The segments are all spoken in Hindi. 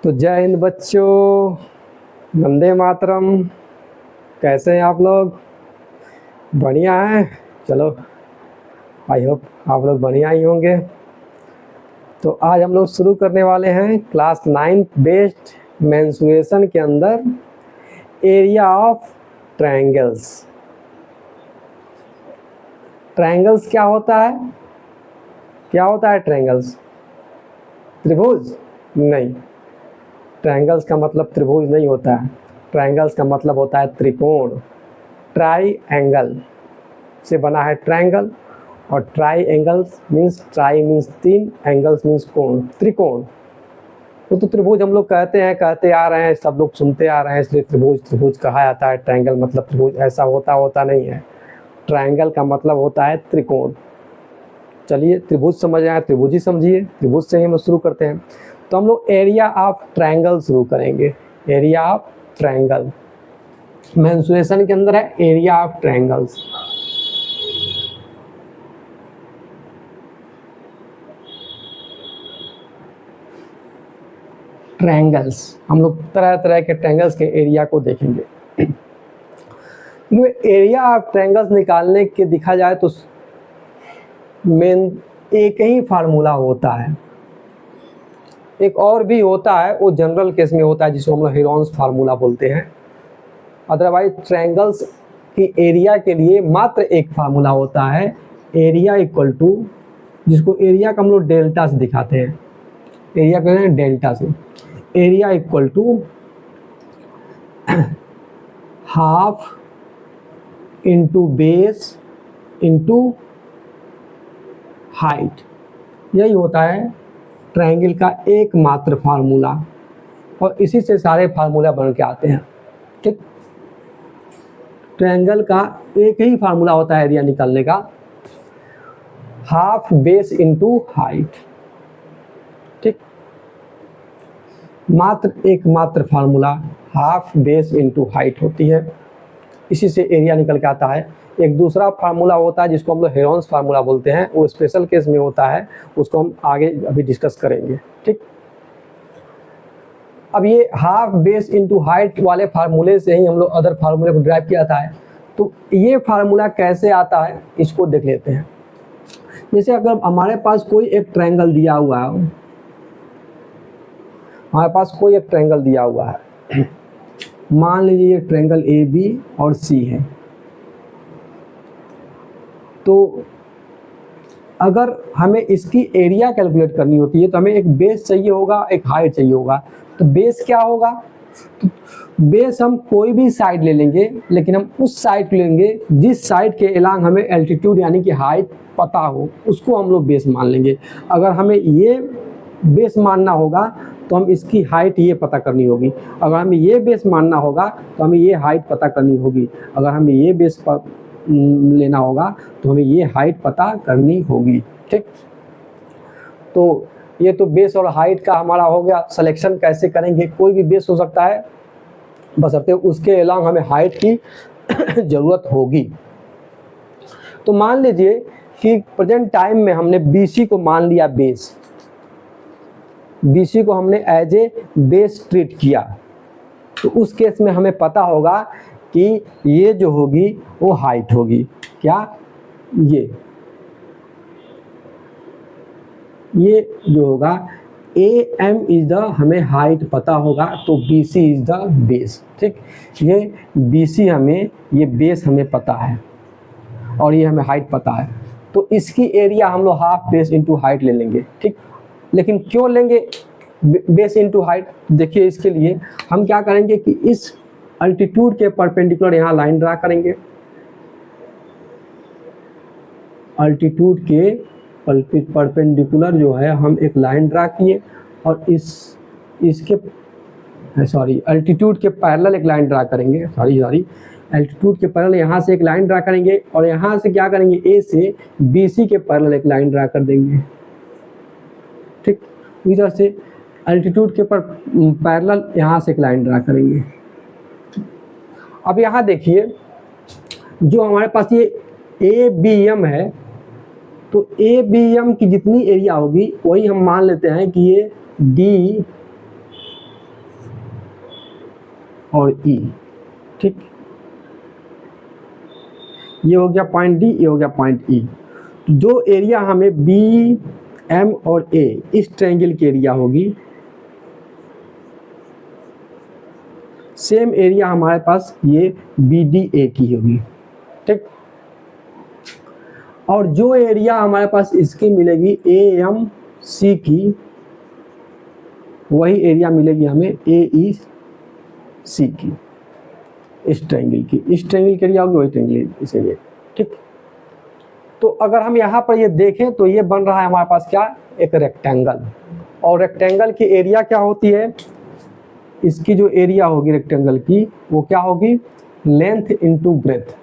तो जय हिंद बच्चों, वंदे मातरम। कैसे हैं आप लोग? बढ़िया हैं? चलो, आई होप आप लोग बढ़िया ही होंगे। तो आज हम लोग शुरू करने वाले हैं क्लास 9 बेस्ड मेंसुरेशन के अंदर एरिया ऑफ ट्रायंगल्स। ट्रायंगल्स क्या होता है? क्या होता है ट्रायंगल्स? त्रिभुज? नहीं, ट्रायंगल्स का मतलब त्रिभुज नहीं होता है। ट्रायंगल्स का मतलब होता है त्रिकोण। ट्राई एंगल से बना है ट्रायंगल, और try angles means try means तीन, एंगल्स मीन्स कोण, त्रिकोण। तो त्रिभुज हम लोग कहते आ रहे हैं, सब लोग सुनते आ रहे हैं, इसलिए त्रिभुज कहा जाता है। ट्रायंगल मतलब त्रिभुज ऐसा होता नहीं है। ट्रायंगल का मतलब होता है त्रिकोण। चलिए, त्रिभुज समझ आए, त्रिभुज ही समझिए। त्रिभुज से ही हम शुरू करते हैं। तो हम लोग एरिया ऑफ ट्रायंगल शुरू करेंगे। एरिया ऑफ ट्रायंगल मेंसुरेशन के अंदर है एरिया ऑफ ट्रायंगल्स। ट्रायंगल्स, हम लोग तरह तरह के ट्रायंगल्स के एरिया को देखेंगे। एरिया ऑफ ट्रायंगल्स निकालने के देखा जाए तो मेन एक ही फार्मूला होता है। एक और भी होता है, वो जनरल केस में होता है, जिसको हम लोग हेरोन्स फार्मूला बोलते हैं। अदरवाइज ट्रायंगल्स की एरिया के लिए मात्र एक फार्मूला होता है, एरिया इक्वल टू, जिसको एरिया का हम लोग डेल्टा से दिखाते हैं। एरिया कहते हैं डेल्टा से। Area equal to half into base into height. यही होता है ट्रायंगल का एकमात्र फार्मूला, और इसी से सारे फार्मूला बन के आते हैं। ठीक, ट्रायंगल का एक ही फार्मूला होता है एरिया निकालने का, हाफ बेस इंटू हाइट। ठीक, एकमात्र formula half base into height होती है, इसी से एरिया निकल के आता है। एक दूसरा फार्मूला होता है जिसको हम लोग हेरोन्स फार्मूला बोलते हैं, वो स्पेशल केस में होता है, उसको हम आगे अभी डिस्कस करेंगे। ठीक, अब ये हाफ बेस इंटू हाइट वाले फार्मूले से ही हम लोग अदर फार्मूले को ड्राइव किया जाता है। तो ये फार्मूला कैसे आता है इसको देख लेते हैं। जैसे अगर हमारे पास कोई एक ट्रायंगल दिया हुआ है, हमारे पास कोई एक ट्रायंगल दिया हुआ है, मान लीजिए ये ट्रायंगल ए बी और सी है। तो अगर हमें इसकी एरिया कैलकुलेट करनी होती है तो हमें एक बेस चाहिए होगा, एक हाइट चाहिए होगा। तो बेस क्या होगा? तो बेस हम कोई भी साइड ले लेंगे, लेकिन हम उस साइड को लेंगे जिस साइड के एलांग हमें एल्टीट्यूड यानी कि हाइट पता हो, उसको हम लोग बेस मान लेंगे। अगर हमें ये बेस मानना होगा तो हम इसकी हाइट ये पता करनी होगी। अगर हमें ये बेस मानना होगा तो हमें ये हाइट पता करनी होगी। अगर हमें ये बेस लेना होगा तो हमें ये हाइट पता करनी होगी। ठीक, तो ये तो बेस और हाइट का हमारा हो गया। सिलेक्शन कैसे करेंगे? कोई भी बेस हो सकता है, बशर्ते उसके अलावा हमें हाइट की ज़रूरत होगी। तो मान लीजिए कि प्रेजेंट टाइम में हमने BC को मान लिया बेस, BC को हमने एज ए बेस ट्रीट किया। तो उस केस में हमें पता होगा कि ये जो होगी वो हाइट होगी। क्या? ये जो होगा AM इज द, हमें हाइट पता होगा, तो BC इज द बेस। ठीक, ये BC हमें, ये बेस हमें पता है और ये हमें हाइट पता है। तो इसकी एरिया हम लोग हाफ बेस इंटू हाइट ले लेंगे। ठीक, लेकिन क्यों लेंगे बेस इंटू हाइट? देखिए, इसके लिए हम क्या करेंगे कि इस अल्टीट्यूड के परपेंडिकुलर यहाँ लाइन ड्रा करेंगे। अल्टीट्यूड के परपेंडिकुलर जो है हम एक लाइन ड्रा किए, और इसके अल्टीट्यूड के पैरेलल एक लाइन ड्रा करेंगे। अल्टीट्यूड के पैरेलल यहाँ से एक लाइन ड्रा करेंगे, और यहाँ से क्या करेंगे, ए से BC के पैरेलल एक लाइन ड्रा कर देंगे। ठीक, इधर से अल्टीट्यूड के पैरेलल यहाँ से एक लाइन ड्रा करेंगे। अब यहाँ देखिए, जो हमारे पास ये ABM है, तो ABM की जितनी एरिया होगी वही हम मान लेते हैं कि ये और ई, ठीक। ये हो गया पॉइंट डी, ये हो गया पॉइंट ई। जो एरिया हमें बी एम और ए इस ट्रायंगल की एरिया होगी, सेम एरिया हमारे पास ये बी डी ए की होगी, ठीक। और जो एरिया हमारे पास इसकी मिलेगी ए एम सी की, वही एरिया मिलेगी हमें ए ई सी की, इस ट्रायंगल की। इस ट्रायंगल की एरिया होगी वही ट्रायंगल इस एरिया, ठीक। तो अगर हम यहाँ पर ये देखें तो ये बन रहा है हमारे पास क्या, एक रेक्टेंगल। और रेक्टेंगल की एरिया क्या होती है, इसकी जो एरिया होगी रेक्टेंगल की वो क्या होगी, लेंथ इंटू ब्रेथ।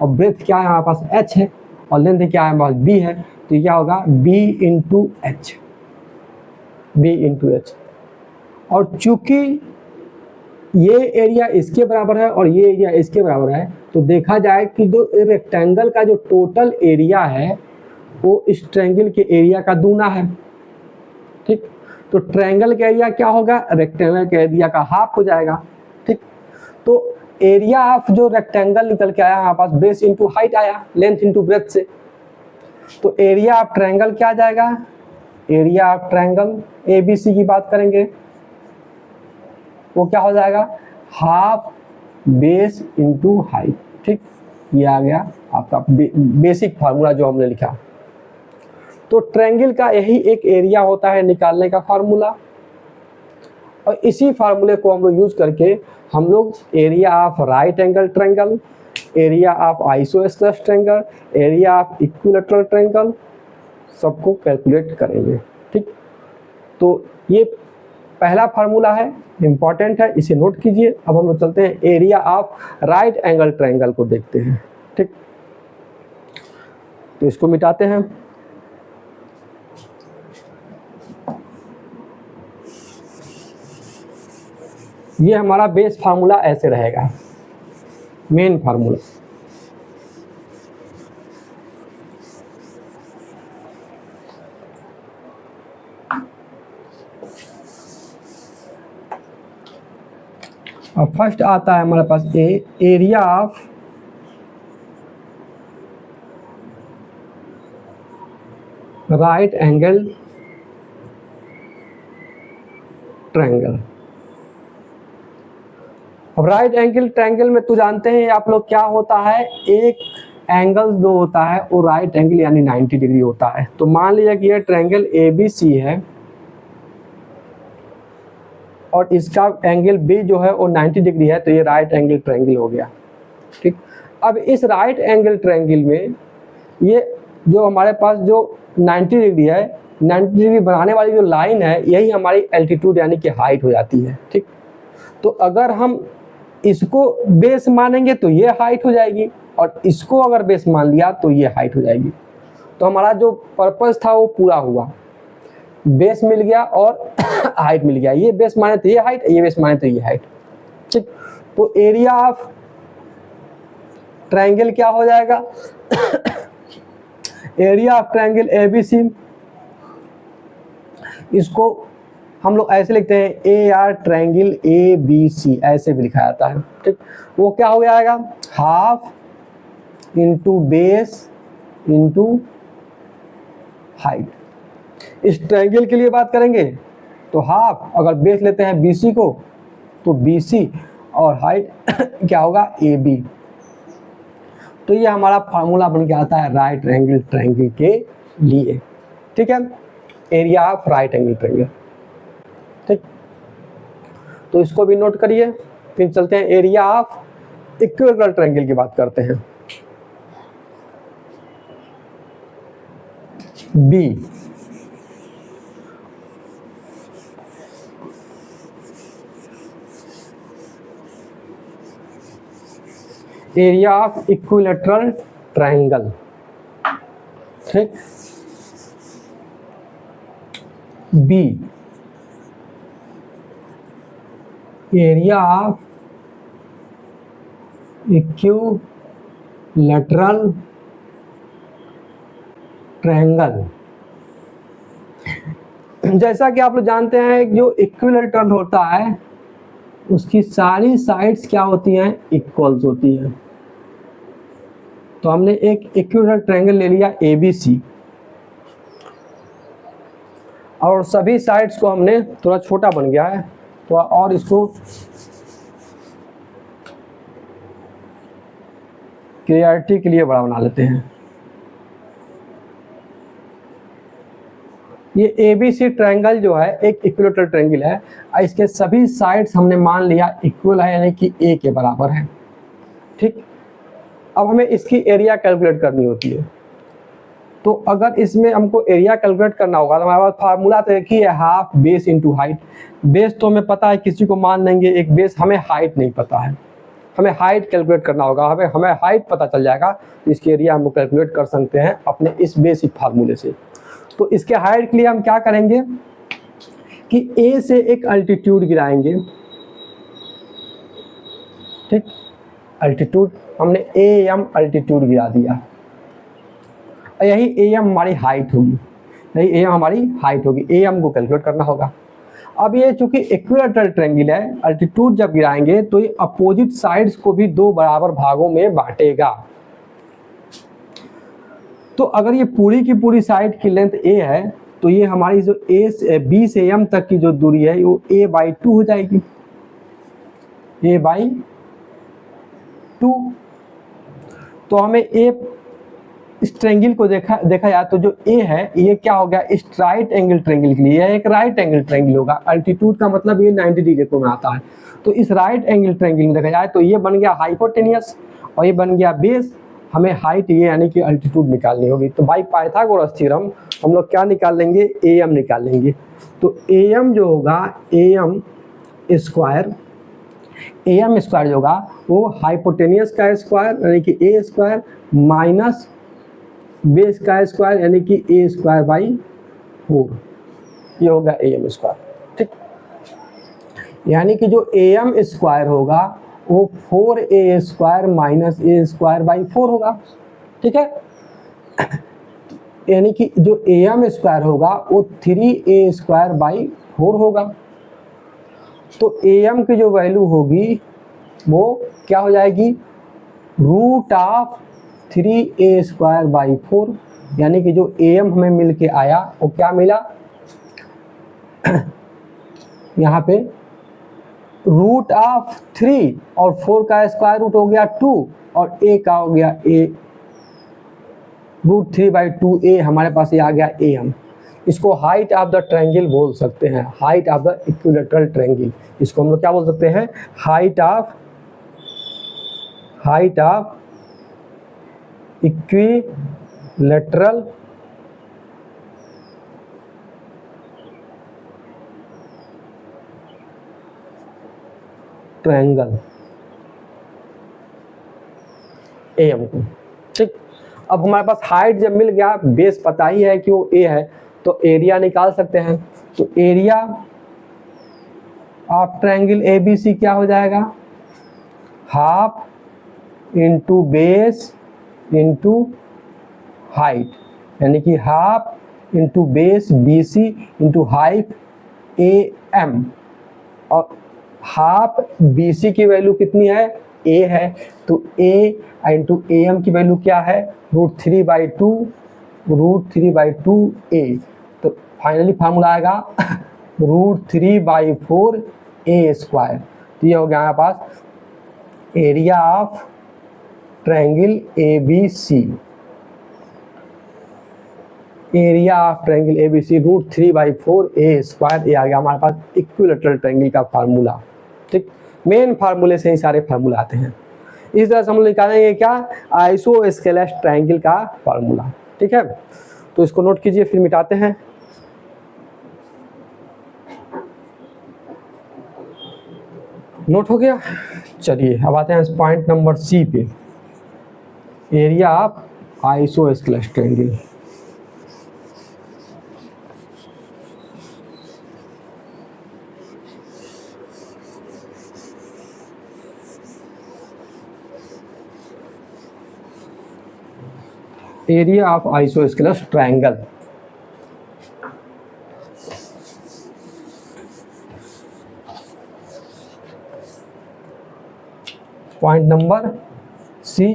और ब्रेथ क्या है हमारे पास h है, और लेंथ क्या है हमारे पास b है, तो क्या होगा b into H, b into H. और चूंकि ये एरिया इसके बराबर है और ये एरिया इसके बराबर है, तो देखा जाए कि जो रेक्टेंगल का जो टोटल एरिया है वो इस ट्रायंगल के एरिया का दूना है, ठीक। तो ट्रायंगल का एरिया क्या होगा, रेक्टेंगल के एरिया का हाफ हो जाएगा, ठीक। तो एरिया ऑफ जो रेक्टेंगल निकल के आया हमारे पास, बेस इंटू हाइट आया, लेंथ इंटू ब्रेथ से। तो एरिया ऑफ ट्रायंगल क्या आ जाएगा, एरिया ऑफ ट्रायंगल एबीसी की बात करेंगे, वो क्या हो जाएगा, हाफ बेस इंटू हाइट, ठीक। ये आ गया आपका बेसिक फार्मूला जो हमने लिखा। तो ट्रायंगल का यही एक एरिया होता है निकालने का फार्मूला, और इसी फार्मूले को हम लोग यूज करके हम लोग area of right angle triangle, area of isosceles triangle, area of equilateral triangle सबको कैलकुलेट करेंगे, ठीक। तो ये पहला फार्मूला है, इंपॉर्टेंट है, इसे नोट कीजिए। अब हम लोग चलते हैं area of right angle triangle को देखते हैं, ठीक। तो इसको मिटाते हैं। ये हमारा बेस फार्मूला ऐसे रहेगा, मेन फार्मूला। और फर्स्ट आता है हमारे पास area of right angle triangle. अब राइट एंगल ट्रायंगल में तो जानते हैं आप लोग क्या होता है, एक एंगल जो होता है वो राइट एंगल यानी 90 डिग्री होता है। तो मान लीजिए कि ये ट्रायंगल ABC है और इसका एंगल B जो है वो 90 डिग्री है, तो ये राइट एंगल ट्रायंगल हो गया, ठीक। अब इस राइट एंगल ट्रायंगल में ये जो हमारे पास जो 90 डिग्री है, 90 डिग्री बनाने वाली जो लाइन है यही हमारी एल्टीट्यूड यानी कि हाइट हो जाती है, ठीक। तो अगर हम इसको बेस मानेंगे तो ये हाइट हो जाएगी, और इसको अगर बेस मान लिया तो ये हाइट हो जाएगी। तो हमारा जो पर्पस था वो पूरा हुआ, बेस मिल गया और हाइट मिल गया। ये बेस माने तो ये हाइट, ये बेस माने तो ये हाइट, ठीक। तो एरिया ऑफ ट्रायंगल क्या हो जाएगा, एरिया ऑफ ट्रायंगल ABC, इसको हम लोग ऐसे लिखते हैं AR ट्रायंगल ABC, ऐसे भी लिखा जाता है, ठीक। वो क्या हो जाएगा, half into base into height. इस ट्रायंगल के लिए बात करेंगे तो हाफ, अगर बेस लेते हैं BC को तो BC और हाइट क्या होगा AB। तो ये हमारा फार्मूला बन के आता है राइट एंगल ट्रायंगल के लिए, ठीक है, area of right angle triangle, ठीक। तो इसको भी नोट करिए। फिर चलते हैं एरिया ऑफ इक्विलैटरल ट्रायंगल की बात करते हैं, B। Area of equilateral triangle, ठीक। B area of equilateral triangle. जैसा कि आप लोग जानते हैं जो इक्विलैटरल होता है उसकी सारी साइड्स क्या होती हैं, इक्वल्स होती हैं। तो हमने एक इक्विलैटरल ट्रायंगल ले लिया ABC और सभी साइड्स को हमने, थोड़ा छोटा बन गया है तो और इसको क्लियरिटी के लिए बड़ा बना लेते हैं। ये ABC ट्रायंगल जो है एक इक्विलैटरल ट्रायंगल है, इसके सभी साइड्स हमने मान लिया इक्वल है, यानी कि A के बराबर है। ठीक, अब हमें इसकी एरिया कैलकुलेट करनी होती है। तो अगर इसमें हमको एरिया कैलकुलेट करना होगा तो हमारे पास फार्मूला तो एक ही है, half base into height. Base तो हमें पता है, किसी को मान लेंगे एक बेस, हमें हाइट नहीं पता है, हमें हाइट कैलकुलेट करना होगा। हमें हाइट पता चल जाएगा तो इसकी एरिया हम कैलकुलेट कर सकते हैं अपने इस बेसिक फार्मूले से। तो इसके हाइट के लिए हम क्या करेंगे कि A से एक अल्टीट्यूड गिराएंगे। ठीक, अल्टीट्यूड हमने AM अल्टीट्यूड गिरा दिया, यही AM हमारी हाइट होगी, यही AM हमारी हाइट होगी। AM को कैलकुलेट करना होगा। अब ये चूंकि इक्विलैटरल ट्रायंगल है, अल्टीट्यूड जब गिराएंगे तो ये अपोजिट साइड्स को भी दो बराबर भागों में बांटेगा। तो अगर ये पूरी की पूरी साइड की लेंथ A है तो ये हमारी जो B से M तक की जो दूरी है वो A/2 हो जाएगी, A/2। तो हमें इस ट्रायंगल को देखा जाए तो जो A है ये क्या हो गया, इस राइट एंगल ट्रायंगल के लिए एक राइट एंगल ट्रायंगल होगा। अल्टीट्यूड का मतलब ये 90 डिग्री को बनाता है। तो इस राइट एंगल ट्रायंगल में देखा जाए तो ये बन गया हाइपोटेनियस और ये बन गया बेस। हमें हाइट ये यानी कि अल्टीट्यूड निकालनी होगी। तो बाई पाइथागोरस थ्योरम हम लोग क्या निकाल लेंगे, AM निकाल लेंगे। तो AM जो होगा, AM स्क्वायर जो होगा वो हाइपोटेनियस का स्क्वायर यानी कि A स्क्वायर माइनस बेस का स्क्वायर यानी कि A²/4, ये होगा AM स्क्वायर। ठीक, यानी कि जो AM स्क्वायर होगा वो 4A² माइनस A²/4 होगा। ठीक है, यानी कि जो AM स्क्वायर होगा वो 3A²/4 होगा। तो AM की जो वैल्यू होगी वो क्या हो जाएगी, √3A²/4, यानी कि जो AM हमें मिल के आया वो क्या मिला यहाँ पे √3 और 4 का स्क्वायर रूट हो गया 2 और A का हो गया √3/2A, हमारे पास ये आ गया AM। इसको हाइट ऑफ द ट्रायंगल बोल सकते हैं, height of the equilateral triangle. इसको हम लोग क्या बोल सकते हैं, height of equilateral triangle AM को। ठीक, अब हमारे पास हाइट जब मिल गया, बेस पता ही है कि वो A है, तो एरिया निकाल सकते हैं। तो एरिया ऑफ ट्रायंगल ABC क्या हो जाएगा, half into base into height, यानी कि half into base BC into height AM। और हाफ BC की वैल्यू कितनी है, A है, तो A इंटू AM की वैल्यू क्या है, √3/2A। तो फाइनली फार्मूला आएगा √3/4A²। तो ये हो गया हमारे पास area of triangle ABC। Area of triangle ABC √3/4A²। ये आ गया हमारे पास इक्विलैटरल ट्रायंगल का फार्मूला। ठीक, मेन फार्मूले से ही सारे फार्मूला आते हैं। इस तरह से हम लोग निकालेंगे क्या, आइसोस्केलेस ट्रायंगल का फार्मूला। ठीक है, तो इसको नोट कीजिए, फिर मिटाते हैं। नोट हो गया, चलिए अब आते हैं पॉइंट नंबर C पे, area of isosceles triangle. Area of isosceles triangle. Point number C,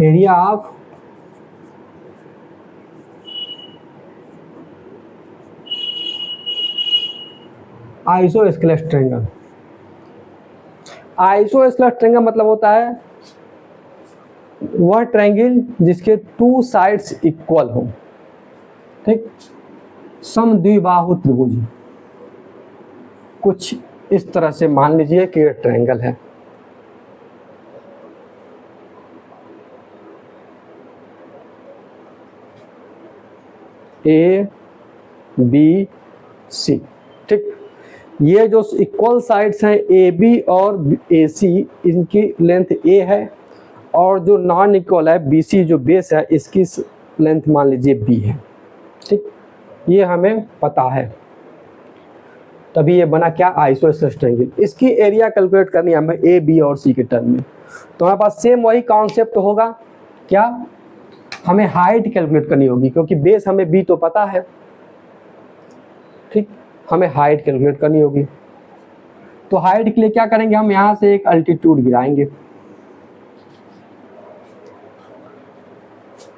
area of isosceles triangle. Isosceles triangle मतलब होता है वह ट्रायंगल जिसके टू साइड्स इक्वल हो, ठीक, समद्विबाहु त्रिभुज। कुछ इस तरह से मान लीजिए कि ये ट्रायंगल है, ए बी सी, ठीक। ये जो इक्वल साइड्स हैं ए बी और ए सी, इनकी लेंथ ए है, और जो नॉन इक्वल है बी सी जो बेस है, इसकी लेंथ मान लीजिए बी है, ठीक। ये हमें पता है, तभी ये बना क्या, आइसोस्केलेस ट्रायंगल। इसकी एरिया कैलकुलेट करनी है हमें ए बी और सी के टर्म में। तो हमारे पास सेम वही कॉन्सेप्ट होगा, क्या, हमें हाइट कैलकुलेट करनी होगी, क्योंकि बेस हमें बी तो पता है, ठीक। हमें हाइट कैलकुलेट करनी होगी। तो हाइट के लिए क्या करेंगे, हम यहाँ से एक अल्टीट्यूड गिराएंगे,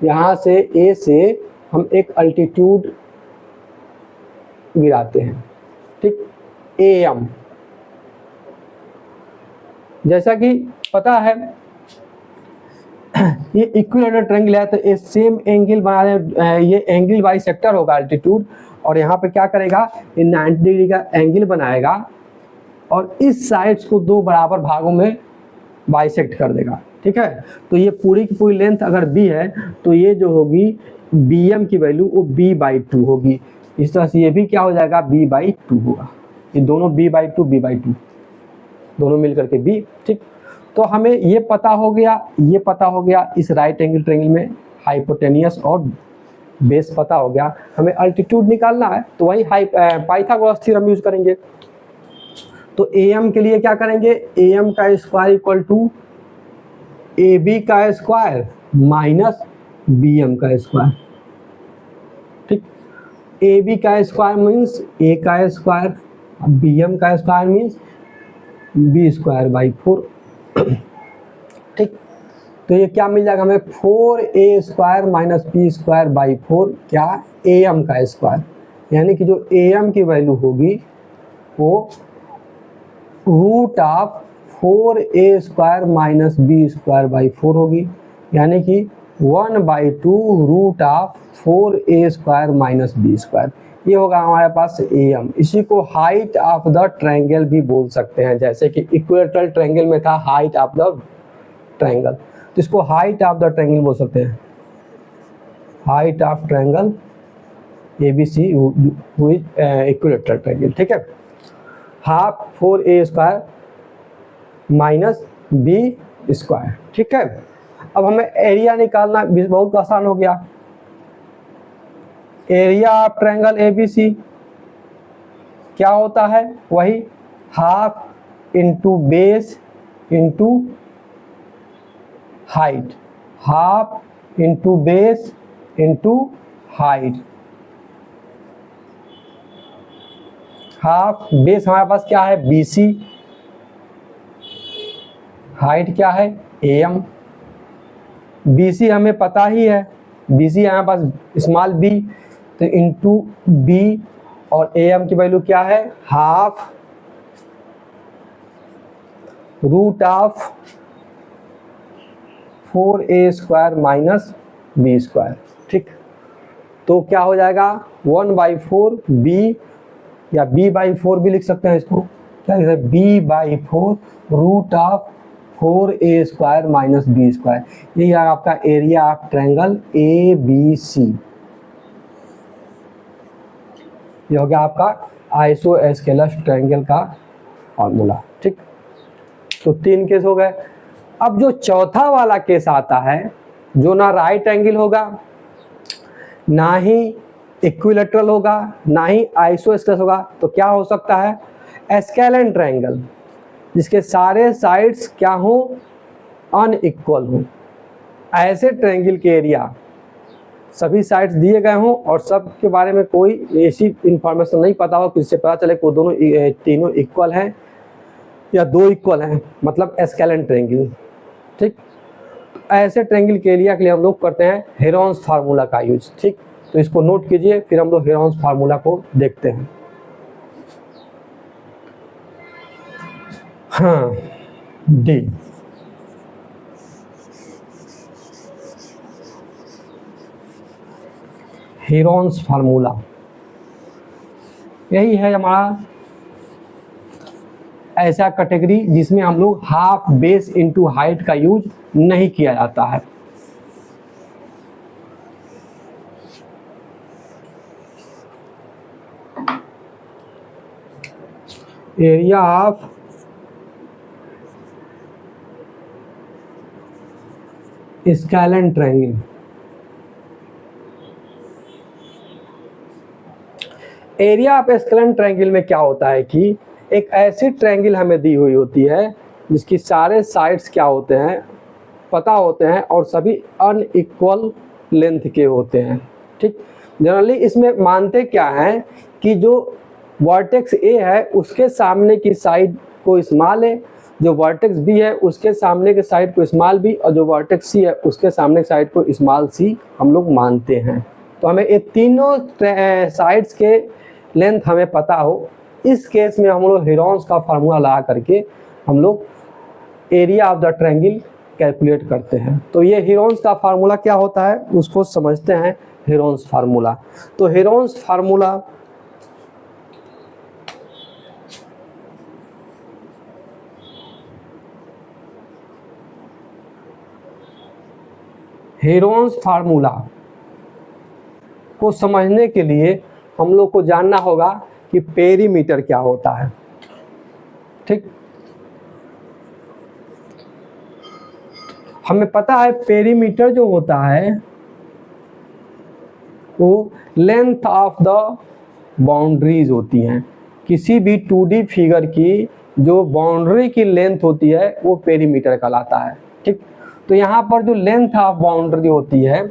यहाँ से ए से हम एक अल्टीट्यूड गिराते हैं, ठीक, AM। जैसा कि पता है ये इक्विलेटरल ट्रायंगल है, तो ये सेम एंगल बना रहे, ये एंगल बाइसेक्टर होगा अल्टीट्यूड, और यहाँ पे क्या करेगा, ये 90 डिग्री का एंगल बनाएगा और इस साइड्स को दो बराबर भागों में बाइसेक्ट कर देगा, ठीक है। तो ये पूरी की पूरी लेंथ अगर b है, तो ये जो होगी BM की वैल्यू वो b/2 होगी। इस तरह से ये भी क्या हो जाएगा, b/2 होगा। ये दोनों b/2 दोनों मिलकर के b, ठीक। तो हमें ये पता हो गया, इस राइट एंगल ट्रायंगल में हाइपोटेनियस और बेस पता हो गया। हमें अल्टीट्यूड निकालना है, तो वही पाइथागोरस थ्योरम यूज करेंगे। तो AM के लिए क्या करेंगे, AM का स्क्वायर इक्वल टू AB का स्क्वायर माइनस BM का स्क्वायर, ठीक। AB का स्क्वायर मीन्स A का स्क्वायर, BM का स्क्वायर मीन्स B²/4, ठीक। तो ये क्या मिल जाएगा हमें, 4A² माइनस B²/4, क्या, AM का स्क्वायर। यानी कि जो AM की वैल्यू होगी वो root of 4A² minus B²/4 होगी, यानी कि 1/2 root of 4A² minus B²। ये होगा हमारे पास AM। इसी को हाइट ऑफ द ट्रायंगल भी बोल सकते हैं, जैसे कि इक्विलेटरल ट्रायंगल में था हाइट ऑफ द ट्रायंगल, तो इसको हाइट ऑफ द ट्रायंगल बोल सकते हैं, height of triangle ABC equilateral triangle, ठीक है। हाफ 4A² माइनस B², ठीक है। अब हमें एरिया निकालना बहुत आसान हो गया। एरिया ऑफ ट्रायंगल ABC क्या होता है, वही half into base into height, half into base into height. Half base हमारे पास क्या है, BC, हाइट क्या है, AM। BC हमें पता ही है, BC हमारे पास स्मॉल b, तो इंटू B, और AM की वैल्यू क्या है, half root of 4A² minus B², ठीक। तो क्या हो जाएगा, 1/4 B, या B/4 भी लिख सकते हैं इसको, क्या लिख सकते हैं, B/4 root of 4A² minus B²। यही है आपका एरिया ऑफ ट्रायंगल ABC। ये हो गया आपका आइसोस्केलेस ट्रायंगल का फॉर्मूला, ठीक। तो 3 केस हो गए। अब जो चौथा वाला केस आता है, जो ना राइट एंगल होगा, ना ही इक्विलेटरल होगा, ना ही आइसोस्केलेस होगा, तो क्या हो सकता है, स्केलेन ट्रायंगल, जिसके सारे साइड्स क्या हो, अनइक्वल हो। ऐसे ट्रायंगल के एरिया सभी साइड्स दिए गए हों और सब के बारे में कोई ऐसी इंफॉर्मेशन नहीं पता हो कि इससे पता चले कि दोनों तीनों इक्वल हैं या 2 इक्वल हैं, मतलब स्केलेन ट्रायंगल। ठीक, ऐसे ट्रायंगल के एरिया के लिए हम लोग करते हैं हेरोन्स फार्मूला का यूज। ठीक, तो इसको नोट कीजिए, फिर हम लोग हेरोन्स फार्मूला को देखते हैं। हाँ, डी, हेरोन्स फार्मूला, यही है हमारा ऐसा कैटेगरी जिसमें हम लोग हाफ बेस इनटू हाइट का यूज नहीं किया जाता है। Area of scalene triangle, area of scalene triangle में क्या होता है कि एक ऐसी ट्रायंगल हमें दी हुई होती है जिसकी सारे साइड्स क्या होते हैं, पता होते हैं, और सभी अनइक्वल लेंथ के होते हैं। ठीक, जनरली इसमें मानते क्या है कि जो वर्टेक्स ए है उसके सामने की साइड को स्मॉल है, जो वर्टेक्स बी है उसके सामने के साइड को स्मॉल बी, और जो वर्टेक्स सी है उसके सामने के साइड को स्मॉल सी हम लोग मानते हैं। तो हमें ये तीनों साइड्स के लेंथ हमें पता हो, इस केस में हम लोग हेरोन्स का फार्मूला लगा करके हम लोग area of the triangle calculate करते हैं। तो ये हेरोन्स का फार्मूला क्या होता है उसको समझते हैं, हेरोन्स फार्मूला। तो हेरोन्स फार्मूला हेरोन्स फार्मूला को समझने के लिए हम लोग को जानना होगा कि पेरीमीटर क्या होता है। ठीक, हमें पता है पेरीमीटर जो होता है वो लेंथ ऑफ द बाउंड्रीज होती हैं। किसी भी 2D फिगर की जो बाउंड्री की लेंथ होती है वो पेरीमीटर कहलाता है। ठीक, तो यहाँ पर जो लेंथ ऑफ बाउंड्री होती है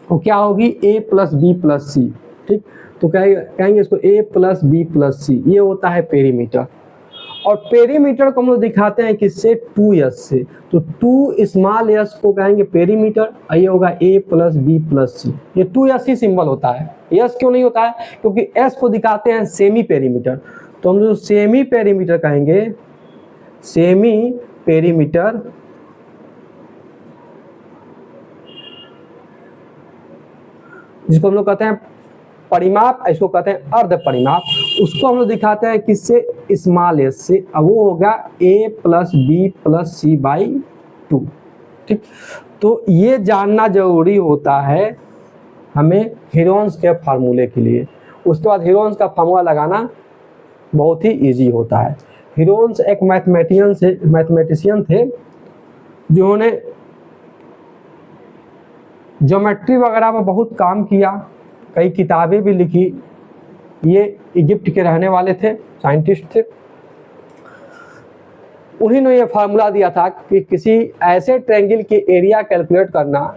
वो क्या होगी, a प्लस बी प्लस सी। ठीक, तो कहेंगे इसको a प्लस बी प्लस सी, ये होता है पेरीमीटर। और पेरीमीटर को हम लोग दिखाते हैं किससे, 2s से। तो 2 स्मॉल s को कहेंगे पेरीमीटर, ये होगा a प्लस बी प्लस सी। ये 2s ही सिंबल होता है, s क्यों नहीं होता है, क्योंकि s को दिखाते हैं सेमी पेरीमीटर। तो हम जो सेमी पेरीमीटर कहेंगे, सेमी पेरीमीटर जिसको हम लोग कहते हैं परिमाप, इसको कहते हैं अर्ध परिमाप, उसको हम लोग दिखाते हैं किससे, स्मॉल एस से। अब वो होगा a plus B plus C by 2। ठीक, तो ये जानना जरूरी होता है हमें हेरोन्स के फार्मूले के लिए। उसके बाद हेरोन्स का फार्मूला लगाना बहुत ही इजी होता है। हेरोन्स एक मैथमेटिशियन थे जिन्होंने ज्योमेट्री वगैरह में बहुत काम किया, कई किताबें भी लिखी। ये इजिप्ट के रहने वाले थे, साइंटिस्ट थे। उन्हीं ने ये फार्मूला दिया था कि किसी ऐसे ट्रायंगल की एरिया कैलकुलेट करना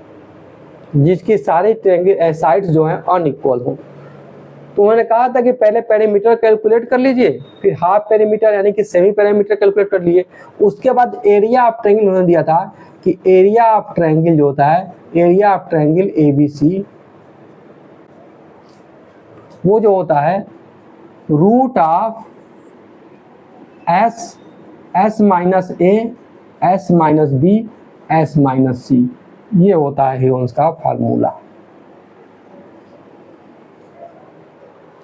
जिसकी सारे ट्रायंगल साइड्स जो हैं अनइक्वल हो। तो उन्होंने कहा था कि पहले पेरीमीटर कैलकुलेट कर लीजिए, फिर हाफ पेरीमीटर यानी कि सेमी पेरीमीटर कैलकुलेट कर लीजिए, उसके बाद एरिया ऑफ ट्रायंगल उन्होंने दिया था कि एरिया ऑफ ट्रायंगल जो होता है, एरिया ऑफ ट्रायंगल ABC, वो जो होता है root of S minus A S minus B S minus C, ये होता है हेरोन्स का formula.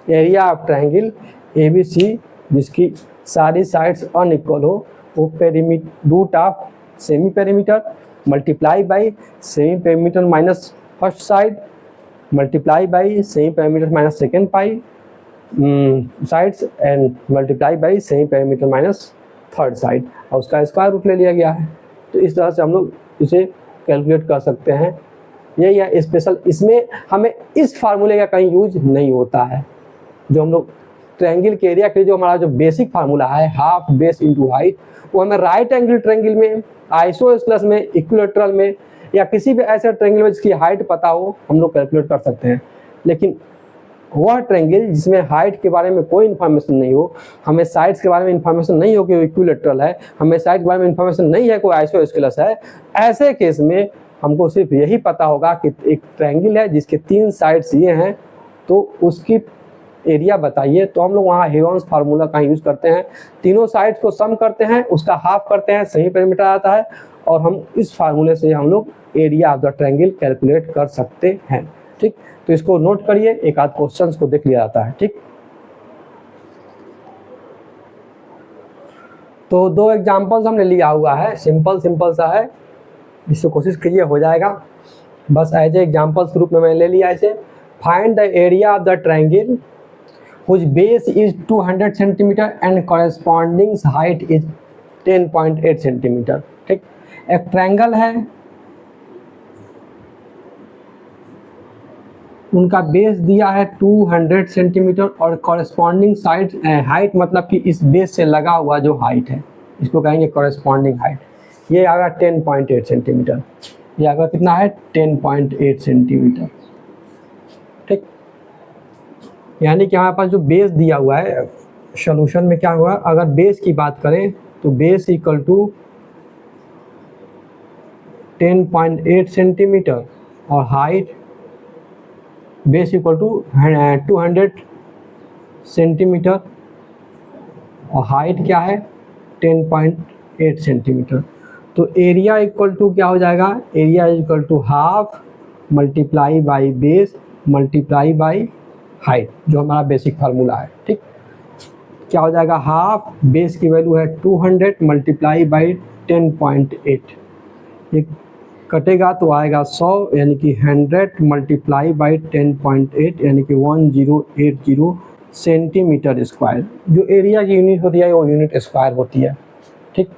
Area of triangle ABC जिसकी सारी साइड्स अनइक्वल हो, वो root of semi perimeter multiply by semi perimeter minus first side multiply by semi perimeter minus second pi sides and multiply by semi perimeter minus third side, और उसका स्क्वायर रूट ले लिया गया है। तो इस तरह से हम लोग इसे कैलकुलेट कर सकते हैं। यही है स्पेशल, इसमें हमें इस फार्मूले का कहीं यूज नहीं होता है। जो हम लोग ट्रायंगल के एरिया के लिए जो हमारा जो बेसिक फार्मूला है हाफ बेस इंटू हाइट, वो हमें राइट एंगल ट्रायंगल में, आइसोस्केलस में, इक्विलैटरल में, या किसी भी ऐसे ट्रायंगल में जिसकी हाइट पता हो हम लोग कैलकुलेट कर सकते हैं। लेकिन वह ट्रायंगल जिसमें हाइट के बारे में कोई इन्फॉर्मेशन नहीं हो, हमें साइड्स के बारे में इन्फॉर्मेशन नहीं हो कि इक्विलेटरल है, हमें साइड के बारे में इन्फॉर्मेशन नहीं है कोई आइसोस्केलस है, ऐसे केस में हमको सिर्फ यही पता होगा कि एक ट्रायंगल है जिसके 3 साइड्स ये हैं, तो उसकी एरिया बताइए। तो हम लोग वहाँ हेरोन्स फार्मूला का यूज़ करते हैं, तीनों साइड्स को सम करते हैं, उसका हाफ करते हैं, सही पेरीमीटर आता है, और हम इस फार्मूले से हम लोग area of the triangle calculate कर सकते हैं। ठीक, तो इसको नोट करिए, एक आध क्वेश्चंस को देख लिया जाता है। ठीक, तो 2 एग्जांपल्स हमने लिया हुआ है, सिंपल सा है, इससे कोशिश करिए हो जाएगा। बस एज ए एग्जांपल्स के रूप में मैंने ले लिया इसे। Find the area of the triangle whose base is 200 cm and corresponding height is 10.8 cm। ठीक, एक ट्रायंगल है, उनका बेस दिया है 200 सेंटीमीटर और कॉरेस्पॉन्डिंग साइड हाइट मतलब कि इस बेस से लगा हुआ जो हाइट है इसको कहेंगे कॉरेस्पॉन्डिंग हाइट। ये आएगा 10.8 सेंटीमीटर, ये आएगा कितना है 10.8 सेंटीमीटर। ठीक, यानी कि हमारे पास जो बेस दिया हुआ है सॉल्यूशन में क्या हुआ, अगर बेस की बात करें तो बेस इक्वल टू 10.8 सेंटीमीटर और height base equal to 200 centimetre और हाइट क्या है 10.8 सेंटीमीटर। तो एरिया इक्वल टू क्या हो जाएगा, area equal to half multiply by base multiply by height, जो हमारा बेसिक फार्मूला है। ठीक, क्या हो जाएगा, हाफ बेस की वैल्यू है 200 मल्टीप्लाई बाई 10.8, ये कटेगा तो आएगा 100 यानी कि 100 मल्टीप्लाई बाई 10.8 यानी कि 1080 सेंटीमीटर स्क्वायर। जो एरिया की यूनिट होती है वो यूनिट स्क्वायर होती है। ठीक,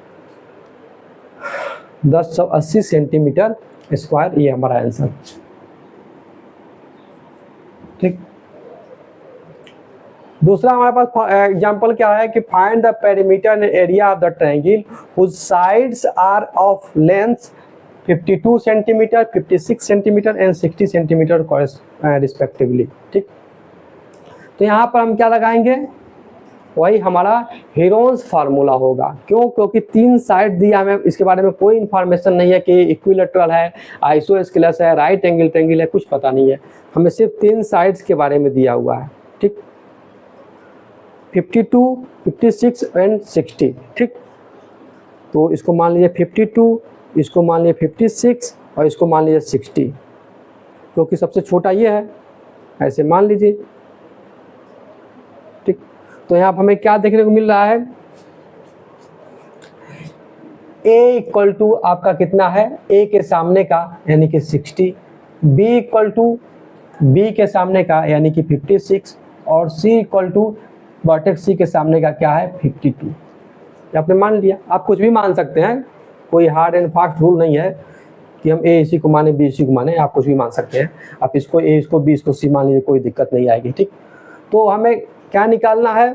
1080 सेंटीमीटर स्क्वायर, ये हमारा आंसर। ठीक, दूसरा हमारे पास एग्जांपल क्या है कि find the perimeter and area of the triangle whose sides are of length 52 centimetre 56 centimetre and 60 centimetre respectively. ठीक, तो यहाँ पर हम क्या लगाएंगे, वही हमारा हेरोन्स फार्मूला होगा। क्यों, क्योंकि 3 साइड दिया, हमें इसके बारे में कोई इन्फॉर्मेशन नहीं है कि इक्विलेटरल है, आइसोस्केलस है, राइट एंगल ट्रायंगल है, कुछ पता नहीं है, हमें सिर्फ 3 साइड्स के बारे में दिया हुआ है। ठीक, 52, 56 एंड 60। ठीक, तो इसको मान लीजिए 52, इसको मान लीजिए 56 और इसको मान लीजिए 60, क्योंकि सबसे छोटा ये है, ऐसे मान लीजिए। ठीक, तो यहाँ पर हमें क्या देखने को मिल रहा है, a इक्वल टू आपका कितना है, a के सामने का यानी कि 60, b इक्वल टू b के सामने का यानी कि 56 और c equal to vertex c के सामने का क्या है 52। आपने मान लिया, आप कुछ भी मान सकते हैं, कोई हार्ड एंड फास्ट रूल नहीं है कि हम ए इसी को माने बी इसी को माने, आप कुछ भी मान सकते हैं, आप इसको ए इसको बी इसको सी मान लीजिए, कोई दिक्कत नहीं आएगी। ठीक, तो हमें क्या निकालना है,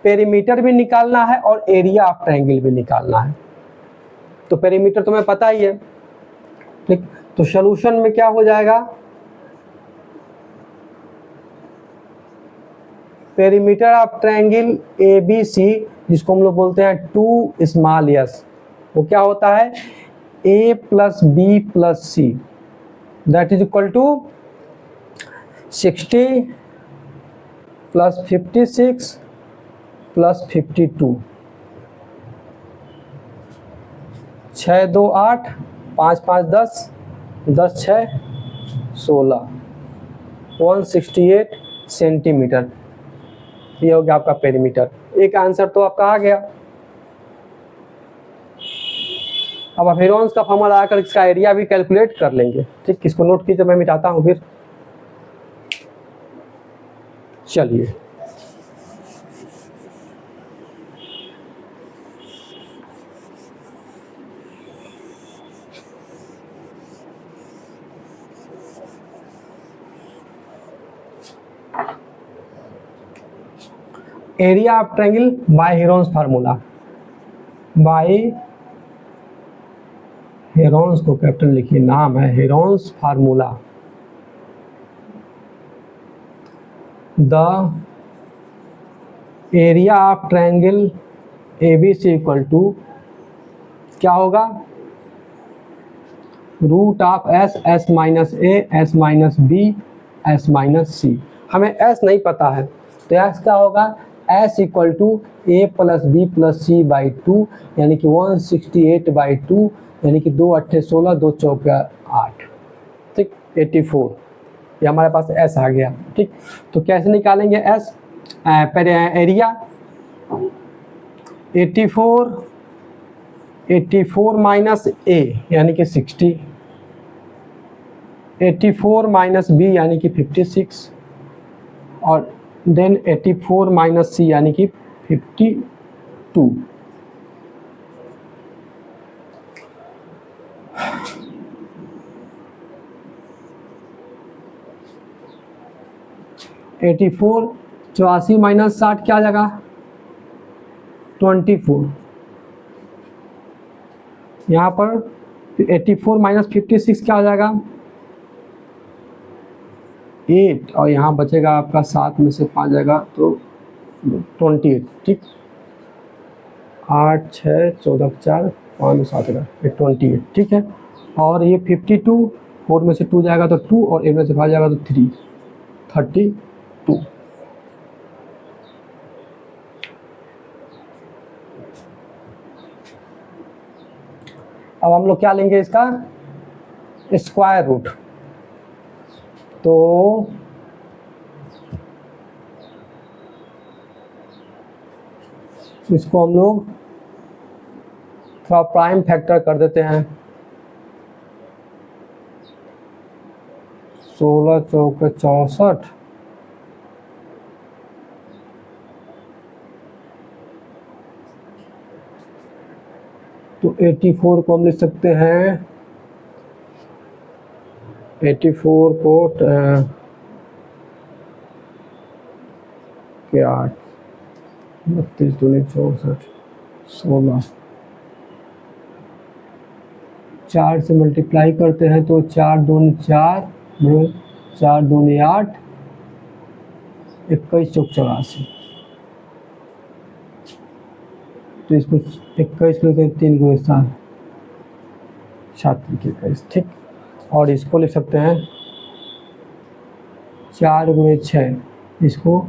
पेरीमीटर भी निकालना है और एरिया ऑफ ट्रायंगल भी निकालना है। तो पेरीमीटर तो हमें पता ही है। ठीक, तो सॉल्यूशन में क्या हो जाएगा, perimeter of triangle A B C, जिसको हम लोग बोलते हैं 2 स्मॉल एस, वो क्या होता है a plus B plus C, that is equal to 60 plus 56 plus 52, 6 2 8 5 5 10 10 6 16 168 centimetre, ये हो गया आपका पेरीमीटर। एक आंसर तो आपका आ गया। अब आप हेरोन्स का फॉर्मूला आकर इसका एरिया भी कैलकुलेट कर लेंगे। ठीक, किसको नोट कीजिए, मैं मिटाता हूँ फिर। चलिए, area of triangle by Heron's formula, by Heron's को कैपिटल लिखिए, नाम है Heron's formula. The area of triangle ABC equal to क्या होगा, root of S, S minus A, S minus B, S minus C। हमें S नहीं पता है तो S क्या होगा, S equal to A plus B plus C by 2, यानी कि 168 बाई 2, यानी कि 2 8 16, 2 4 8, ठीक, 84। ये हमारे पास S आ गया। ठीक, तो कैसे निकालेंगे S, एरिया 84 माइनस A यानी कि 60, 84 माइनस B यानी कि 56, और देन 84 माइनस C यानी कि 52। एटी फोर 84 माइनस 60 क्या आ जाएगा, 24। यहाँ पर 84 माइनस 56 क्या हो जाएगा, 8, और यहाँ बचेगा आपका 7 में से 5 जाएगा तो 28। ठीक, 8 6 14 4 5 7 28। ठीक है, और ये 52, 4 में से 2 जाएगा तो 2, और 8 में से 5 जाएगा तो 3, 32। अब हम लोग क्या लेंगे, इसका स्क्वायर रूट। तो इसको हम लोग थोड़ा प्राइम फैक्टर कर देते हैं। 16 चौके 64, तो 84 को हम लिख सकते हैं, 84 को क्या 32 दूनी 64, 16, 4 से मल्टीप्लाई करते हैं तो 4 दूनी 4, 4 दूनी 8, 21 चौक 84। तो इसको 21 को 3 को 7, 7 के 21। ठीक, और इसको लिख सकते हैं 4 गुणे 6, इसको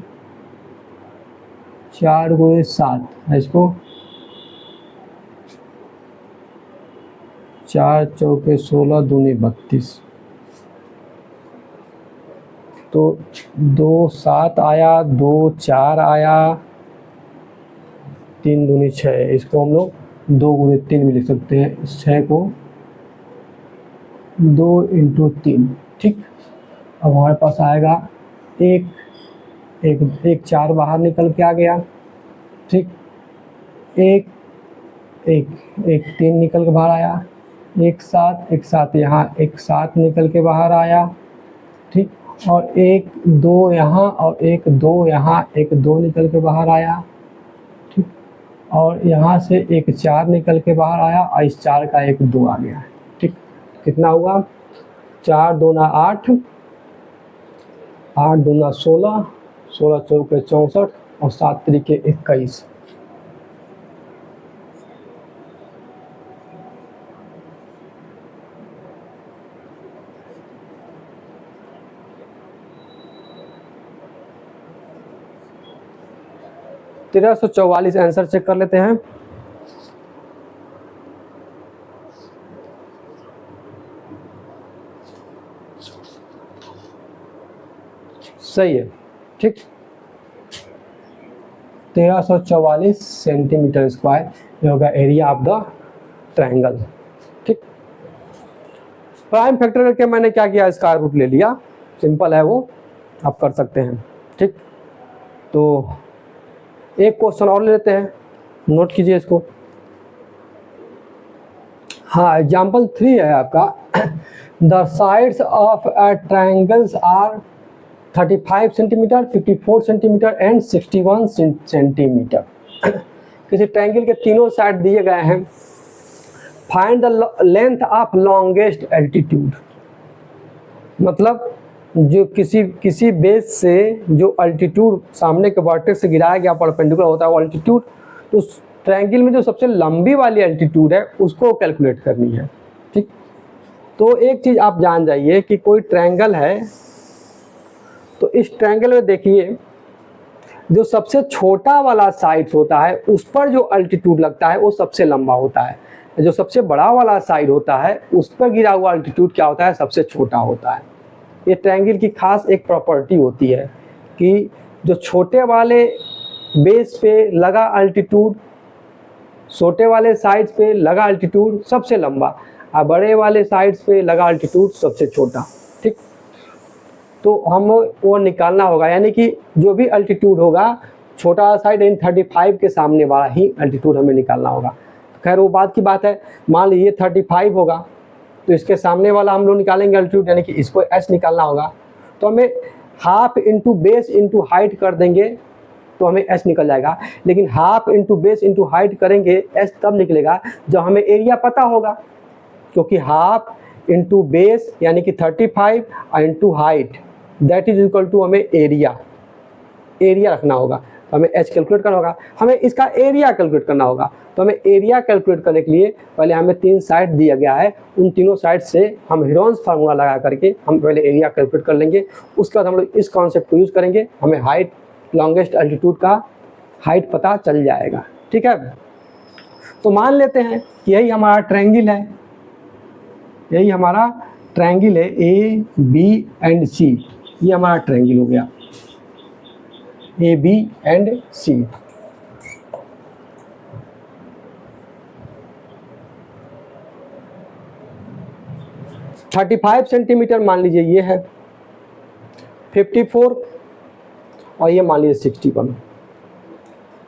4 गुणे 7, इसको 4 चौके 16 दूनी 32। तो 2 7 आया, 2 4 आया, 3 दूनी 6, इसको हम लोग 2 गुणे 3 भी लिख सकते हैं। इस 6 को 2 इंटू 3। ठीक, अब हमारे पास आएगा एक 4 बाहर निकल के आ गया। ठीक, एक 3 निकल के बाहर आया, एक 7 यहाँ, एक 7 निकल के बाहर आया। ठीक, और एक 2 यहाँ, और एक 2 यहाँ, एक 2 निकल के बाहर आया। ठीक, और यहाँ से एक 4 निकल के बाहर आया, और इस 4 का एक 2 आ गया। ठीक, कितना हुआ, 4 दूना 8, 8 दूना 16, 16 चौके 64, और 7 तरीके 21। तेरह 1344 आंसर चेक कर लेते हैं। सही है। ठीक, 1344 सेंटीमीटर स्क्वायर ये होगा एरिया ऑफ द ट्रायंगल। ठीक, प्राइम फैक्टर करके मैंने क्या किया, स्क्वायर रूट ले लिया, सिंपल है वो, आप कर सकते हैं। ठीक, तो एक क्वेश्चन और ले लेते हैं, नोट कीजिए इसको। हाँ, एग्जाम्पल 3 है आपका, the sides of a triangles are 35 centimetre, 54 centimetre and 61 centimetre. किसी ट्रायंगल के तीनों साइड दिए गए हैं। Find the length of longest altitude, मतलब जो किसी बेस से जो अल्टीट्यूड सामने के वर्टेक्स से गिराया गया परपेंडिकुलर होता है वो अल्टीट्यूड, तो उस ट्रायंगल में जो सबसे लंबी वाली अल्टीट्यूड है उसको कैलकुलेट करनी है। ठीक, तो एक चीज़ आप जान जाइए कि कोई ट्रायंगल है, तो इस ट्रायंगल में देखिए जो सबसे छोटा वाला साइड होता है उस पर जो अल्टीट्यूड लगता है वो सबसे लंबा होता है, जो सबसे बड़ा वाला साइड होता है उस पर गिरा हुआ अल्टीट्यूड क्या होता है, सबसे छोटा होता है। ये ट्रायंगल की खास एक प्रॉपर्टी होती है कि जो छोटे वाले बेस पे लगा अल्टीट्यूड, छोटे वाले साइड्स पे लगा अल्टीट्यूड सबसे लंबा, और बड़े वाले साइड्स पे लगा अल्टीट्यूड सबसे छोटा। ठीक, तो हम वो निकालना होगा, यानी कि जो भी अल्टीट्यूड होगा छोटा साइड इन 35 के सामने वाला ही अल्टीट्यूड हमें निकालना होगा। खैर वो बात की बात है, मान लीजिए 35 होगा तो इसके सामने वाला हम लोग निकालेंगे अल्टीट्यूड, यानी कि इसको एच निकालना होगा, तो हमें half into base into height कर देंगे तो हमें एच निकल जाएगा। लेकिन half into base into height करेंगे एच तब निकलेगा जब हमें एरिया पता होगा, क्योंकि हाफ इंटू बेस यानी कि 35 और into height that is equal to हमें एरिया रखना होगा। तो हमें एच कैलकुलेट करना होगा, हमें इसका एरिया कैलकुलेट करना होगा। तो हमें एरिया कैलकुलेट करने के लिए पहले हमें 3 साइड दिया गया है, उन तीनों साइड से हम हीरोन्स फार्मूला लगा करके हम पहले एरिया कैलकुलेट कर लेंगे। उसके बाद हम लोग इस कॉन्सेप्ट को यूज़ करेंगे, हमें हाइट लॉन्गेस्ट अल्टीट्यूड का हाइट पता चल जाएगा। ठीक है, तो मान लेते हैं कि यही हमारा ट्रायंगल है, यही हमारा ट्रायंगल है ए बी एंड सी, ये हमारा ट्रायंगल हो गया A B and C. Thirty 35 centimetre मान लीजिए ये है, 54 और ये मान लीजिए 61।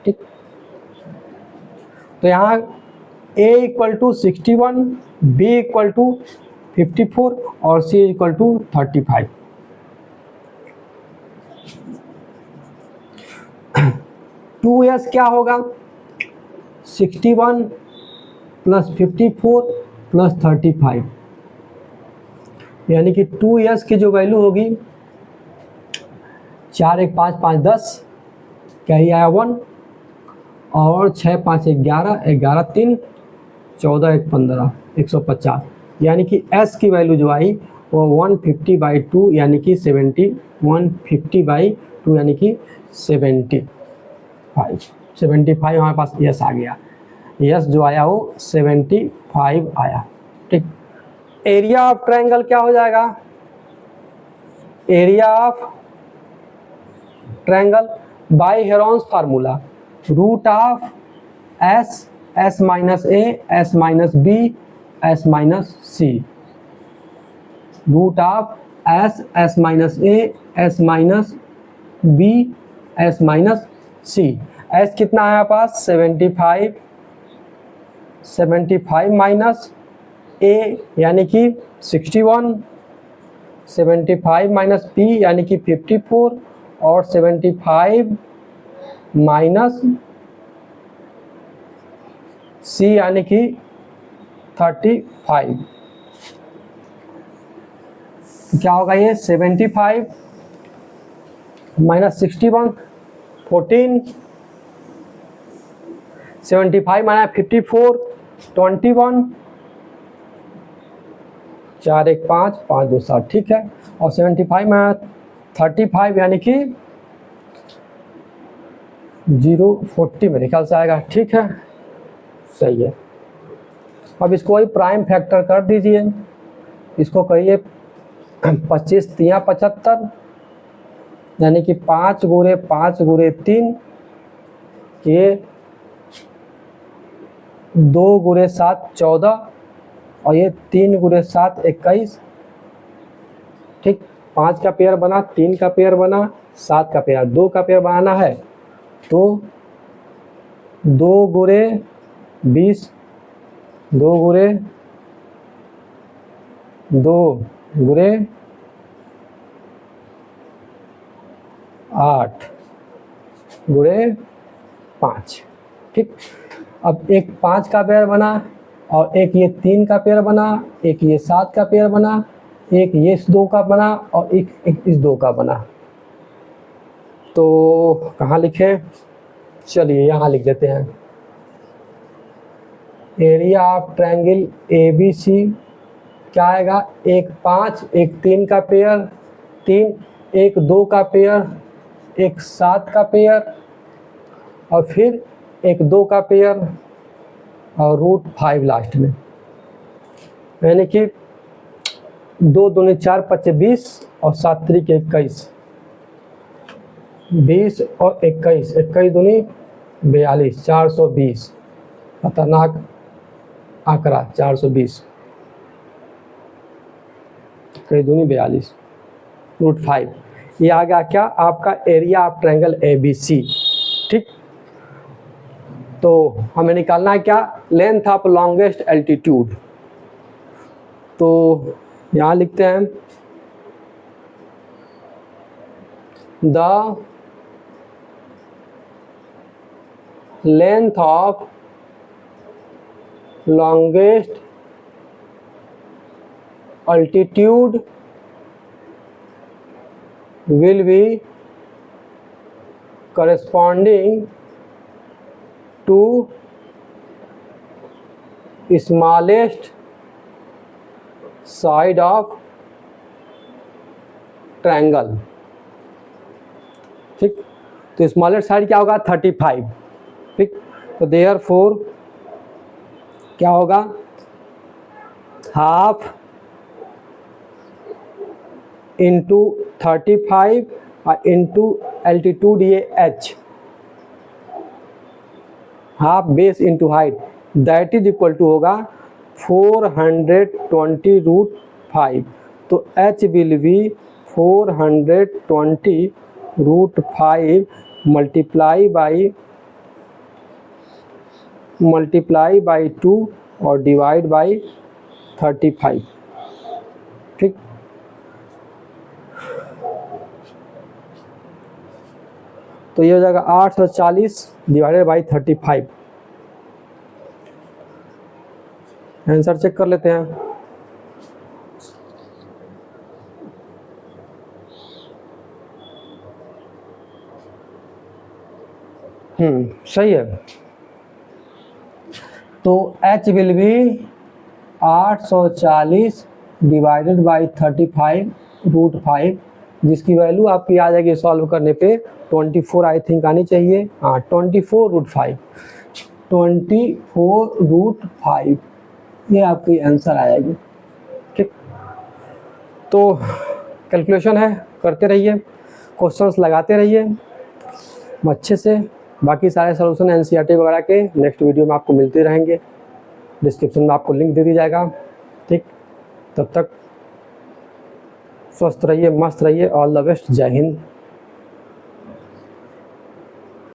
ठीक, तो यहाँ a equal to 61, b equal to 54 और c equal to 35। Two S क्या होगा, 61 प्लस 54 प्लस 35, यानी कि 2s की जो वैल्यू होगी 4 1 5 5 10, क्या ही आया 1, और 6 5 1 11 11 3 14 1 15 150, यानी कि s की वैल्यू जो आई वो 150/2 यानी कि 70, 150/2 यानी कि 75 हमारे पास यस आ गया, यस जो आया वो 75 आया। ठीक, एरिया ऑफ ट्रायंगल क्या हो जाएगा, area of triangle by Heron's formula root of S S minus A S minus B S minus C, root of S S minus A S minus B S minus C. S कितना है हमारे पास 75 माइनस ए यानी कि 61, 75 माइनस बी यानी कि 54 और 75 माइनस सी यानी कि 35। क्या होगा ये 75 माइनस 61 14, 75 माइनस 54 21, 4 1 5 5 2 7। ठीक है, और 75 माइनस 35 यानी कि 040 मेरे ख्याल से आएगा। ठीक है, सही है। अब इसको ही प्राइम फैक्टर कर दीजिए, इसको कहिए 25 3 75 यानी कि 5 गुणे 5 गुणे 3, ये 2 गुणे 7 14 और ये 3 गुणे 7 21। ठीक, 5 का पेयर बना, 3 का पेयर बना, 7 का पेयर, 2 का पेयर बनाना है तो 2 गुणे 20, 2 गुणे 2 गुणे 8 गुणे 5। ठीक, अब एक 5 का पेयर बना और एक ये 3 का पेयर बना, एक ये 7 का पेयर बना, एक ये इस 2 का बना और एक इस 2 का बना। तो कहाँ लिखे, चलिए यहाँ लिख देते हैं। एरिया ऑफ ट्रायंगल ABC क्या आएगा, एक 5 एक 3 का पेयर, 3 एक 2 का पेयर, एक 7 का पेयर और फिर एक 2 का पेयर और √5 लास्ट में, यानी कि 2 दूनी 4 5 20 और 7 त्रिक 21, 20 और 21, 21 दूनी 42, 420, खतरनाक आंकड़ा 420, 21 दूनी 42, √5। ये आ गया क्या, आपका एरिया ऑफ ट्रायंगल ABC। ठीक, तो हमें निकालना है क्या, लेंथ ऑफ लॉन्गेस्ट एल्टीट्यूड। तो यहाँ लिखते हैं the length of longest altitude will be corresponding to smallest side of triangle। ठीक, तो स्मॉलेस्ट साइड क्या होगा, 35। ठीक, तो देयरफॉर क्या होगा, हाफ इंटू 35 और इंटू एल्टीट्यूड ये h, half base into height, that is equal to होगा 420 √5। तो h will be 420 √5 multiply by 2 और डिवाइड बाई 35। ठीक, तो ये हो जाएगा 840 डिवाइडेड बाई 35। आंसर चेक कर लेते हैं। सही है। तो h will B 840 divided by 35 √5, जिसकी वैल्यू आपकी आ जाएगी सॉल्व करने पे 24 आई थिंक आनी चाहिए। हाँ, 24 √5, 24 √5 ये आपकी आंसर आएगी। ठीक, तो कैलकुलेशन है, करते रहिए, क्वेश्चंस लगाते रहिए अच्छे से। बाकी सारे सॉल्यूशन एनसीईआरटी वगैरह के नेक्स्ट वीडियो में आपको मिलते रहेंगे, डिस्क्रिप्शन में आपको लिंक दे दी जाएगा। ठीक, तब तक स्वस्थ रहिए, मस्त रहिए। ऑल द बेस्ट, जय हिंद।